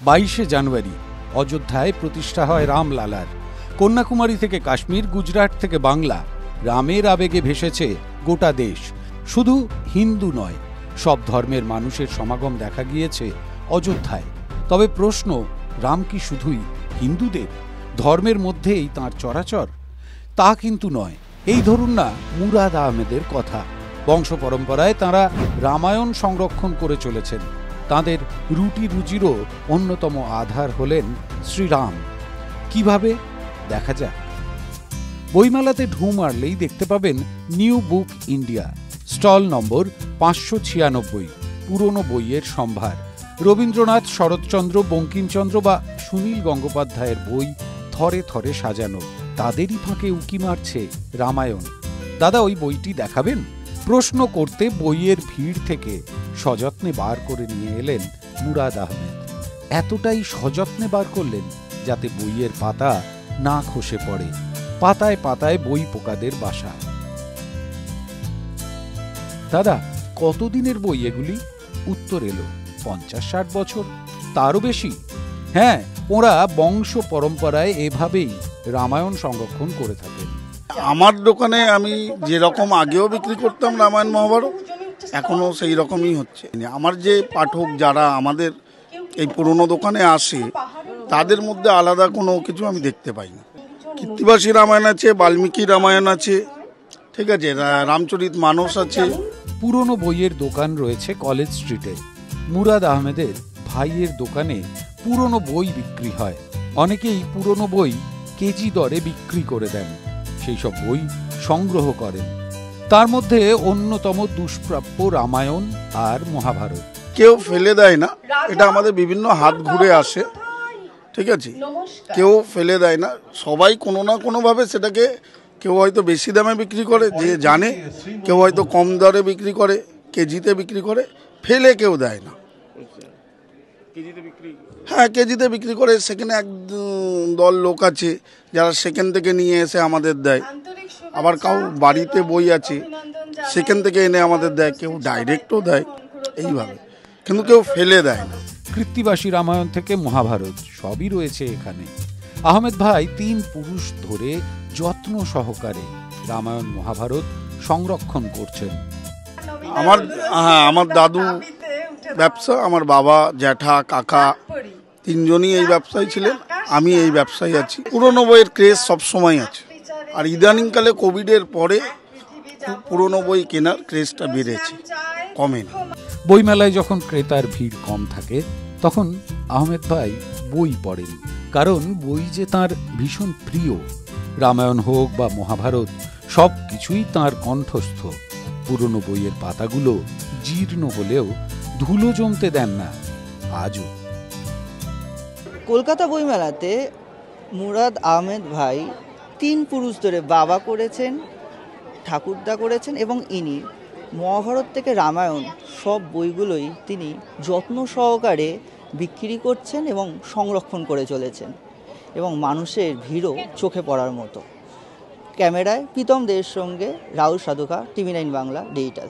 22শে জানুয়ারি অযোধ্যায় প্রতিষ্ঠা হয় রামলালার। কন্যাকুমারী থেকে কাশ্মীর, গুজরাট থেকে বাংলা, রামের আবেগে ভেসেছে গোটা দেশ। শুধু হিন্দু নয়, সব ধর্মের মানুষের সমাগম দেখা গিয়েছে অযোধ্যায়। তবে প্রশ্ন, রাম কি শুধুই হিন্দুদের? ধর্মের মধ্যেই তাঁর চরাচর? তা কিন্তু নয়। এই ধরুন না মুরাদ আহমেদের কথা। বংশ পরম্পরায় তাঁরা রামায়ণ সংরক্ষণ করে চলেছেন। তাঁদের রুটি রুজিরও অন্যতম আধার হলেন শ্রীরাম। কিভাবে? দেখা যাক। বইমেলাতে ঢু মারলেই দেখতে পাবেন new book India, stall number 596, পুরনো বইয়ের সম্ভার। রবীন্দ্রনাথ, শরৎচন্দ্র, বঙ্কিমচন্দ্র বা সুনীল গঙ্গোপাধ্যায়ের বই থরে থরে সাজানো। তাদেরই ফাঁকে উকি মারছে রামায়ণ। দাদা, ওই বইটি দেখাবেন? প্রশ্ন করতে বইয়ের ভিড় থেকে সযত্নে বার করে নিয়ে এলেন মুরাদ আহমেদ। এতটাই সযত্নে বার করলেন যাতে বইয়ের পাতা না খসে পড়ে। পাতায় পাতায় বই পোকাদের বাসা। দাদা, কতদিনের বই এগুলি? উত্তর এলো 50-60 বছর, তারও বেশি। হ্যাঁ, ওরা বংশ পরম্পরায় এভাবেই রামায়ণ সংরক্ষণ করে থাকেন। আমার দোকানে আমি যেরকম আগেও বিক্রি করতাম রামায়ণ মহাভারত, এখনো সেই রকমই হচ্ছে। আমার যে পাঠক যারা আমাদের এই পুরনো দোকানে আসে, তাদের মধ্যে আলাদা কোনো কিছু আমি দেখতে পাই না। কৃত্তিবাসী রামায়ণ আছে, বাল্মীকি রামায়ণ আছে, ঠিক আছে, রামচরিত মানস আছে। পুরনো বইয়ের দোকান রয়েছে কলেজ স্ট্রিটে। মুরাদ আহমেদের ভাইয়ের দোকানে পুরনো বই বিক্রি হয়। অনেকেই পুরনো বই কেজি দরে বিক্রি করে দেন, সেই সব বই সংগ্রহ করেন। তার মধ্যে অন্যতম দুষ্প্রাপ্য রামায়ণ আর মহাভারত। কেউ ফেলে দেয় না, এটা আমাদের বিভিন্ন হাত ঘুরে আসে, ঠিক আছে, কেউ ফেলে দেয় না। সবাই কোনো না কোনোভাবে সেটাকে, কেউ হয়তো বেশি দামে বিক্রি করে যে জানে, কেউ হয়তো কম দরে বিক্রি করে, কেজিতে বিক্রি করে, ফেলে কেউ দেয় না। হ্যাঁ, কেজিতে বিক্রি করে। সেখানে এক দল লোক আছে যারা সেখান থেকে নিয়ে এসে আমাদের দেয়। আবার কাউ বাড়িতে বই আছে, সেখান থেকে এনে আমাদের দেয়, কেউ ডাইরেক্টও দেয়, এইভাবে, কিন্তু কেউ ফেলে দেয় না। কৃত্তিবাসী রামায়ণ থেকে মহাভারত সবই রয়েছে এখানে। আহমেদ ভাই 3 পুরুষ ধরে যত্ন সহকারে রামায়ণ মহাভারত সংরক্ষণ করছেন। আমার দাদু ব্যবসা, আমার বাবা, জ্যাঠা, কাকা 3জনই এই ব্যবসায় ছিলেন। আমি এই ব্যবসায় আছি। পুরনো বইয়ের ক্রেজ সবসময় আছে, আর ইদানিংকালে কোভিডের পরে পুরনো বই কেনার ক্রেজটা বেড়েছে, কমেনি। বইমেলায় যখন ক্রেতার ভিড় কম থাকে, তখন আহমেদ ভাই বই পড়েন, কারণ বই যে তাঁর ভীষণ প্রিয়। রামায়ণ হোক বা মহাভারত, সব কিছুই তাঁর কণ্ঠস্থ। পুরনো বইয়ের পাতাগুলো জীর্ণ হলেও ধুলো জমতে দেন না আজও। কলকাতা বইমেলাতে মুরাদ আহমেদ ভাই 3 পুরুষ ধরে বাবা করেছেন, ঠাকুরদা করেছেন, এবং ইনি মহাভারত থেকে রামায়ণ সব বইগুলোই তিনি যত্ন সহকারে বিক্রি করছেন এবং সংরক্ষণ করে চলেছেন, এবং মানুষের ভিড়ও চোখে পড়ার মতো। ক্যামেরায় প্রীতম দের সঙ্গে রাহুল সাধুকা, TV9 বাংলা, ডিজিটাল।